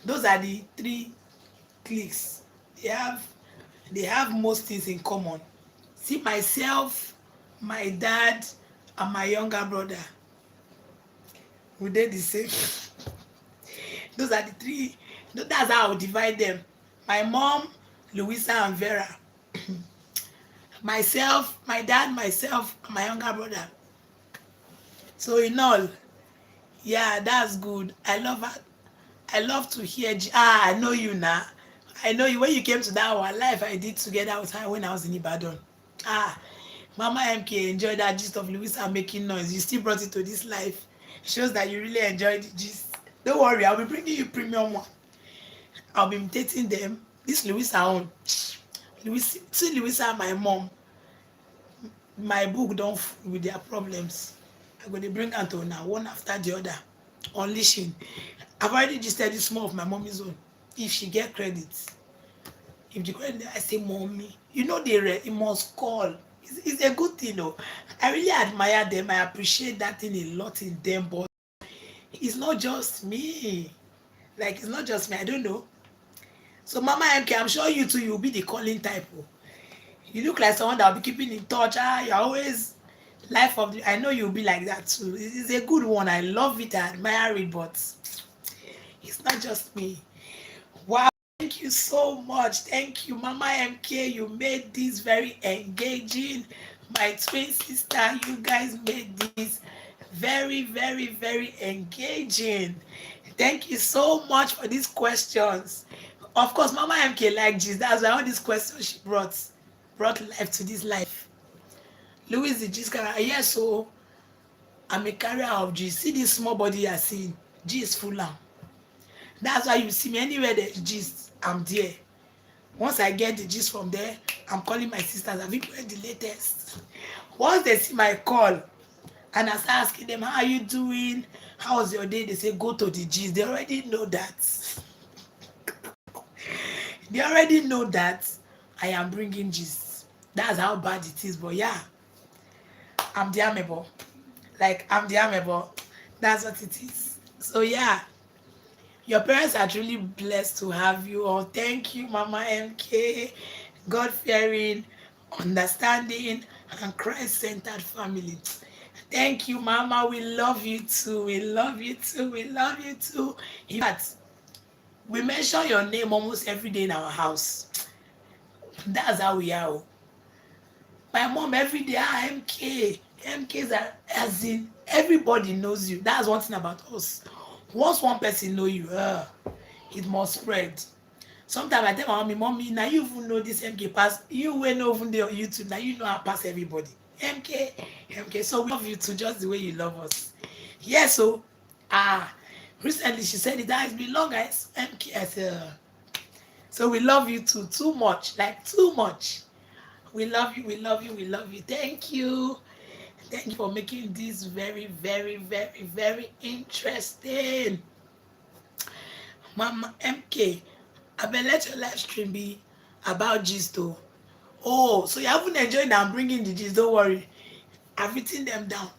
Those are the three cliques. They have most things in common. See myself, my dad, and my younger brother. We did the same. Those are the three. That's how I would divide them. My mom, Louisa, and Vera. Myself, my dad, myself, and my younger brother. So in all, yeah, that's good. I love her. I love to hear. I know you now. I know you when you came to that our life I did together with her when I was in Ibadan. Ah, Mama MK enjoyed that gist of Louisa making noise. You still brought it to this life. Shows that you really enjoyed the gist. Don't worry, I'll be bringing you premium one. I'll be imitating them. This Louisa own. See Louisa, my mom. My book don't with their problems. I'm going to bring Anto now, one after the other. Unleashing. I've already just said this more of my mommy's own. If she get credit, if the credit, I say, mommy, you know you must call. It's a good thing, though. I really admire them. I appreciate that thing a lot in them, but it's not just me. Like, it's not just me. I don't know. So, Mama MK, I'm sure you too, you'll be the calling type. Oh. You look like someone that will be keeping in touch. You're always life of the. I know you'll be like that too. It's a good one. I love it. I admire it, but it's not just me. Wow. Thank you so much. Thank you, Mama MK. You made this very engaging. My twin sister, you guys made this very, very, very engaging. Thank you so much for these questions. Of course, Mama MK like this. That's why all these questions she brought life to this life. Louis the gist carrier. Yes, so I'm a carrier of gist. See this small body you're seeing? Gist full am. That's why you see me anywhere there's gist, I'm there. Once I get the gist from there, I'm calling my sisters. Have you read the latest? Once they see my call, and I start asking them, how are you doing? How was your day? They say, go to the gist. They already know that. They already know that I am bringing gist. That's how bad it is. But yeah, I'm the amiable. Like, I'm the amiable. That's what it is. So yeah. Your parents are truly blessed to have you all. Thank you, Mama MK. God-fearing, understanding, and Christ-centered family. Thank you, Mama. We love you too. We love you too. We love you too. In fact, we mention your name almost every day in our house. That's how we are. My mom every day, MK. MKs are as in everybody knows you. That's one thing about us. Once one person know you, it must spread. Sometimes I tell my mommy, now you even know this MK pass. You will know even there on YouTube. Now you know I pass everybody. MK. So we love you too, just the way you love us. Yeah, so recently she said it has been long as MK. I said, so we love you too much, like too much. We love you, we love you, we love you. Thank you. Thank you for making this very, very, very, very interesting. Mama MK, I bet let your live stream be about gist though. Oh, so you haven't enjoyed that I'm bringing the gist, don't worry. I've written them down.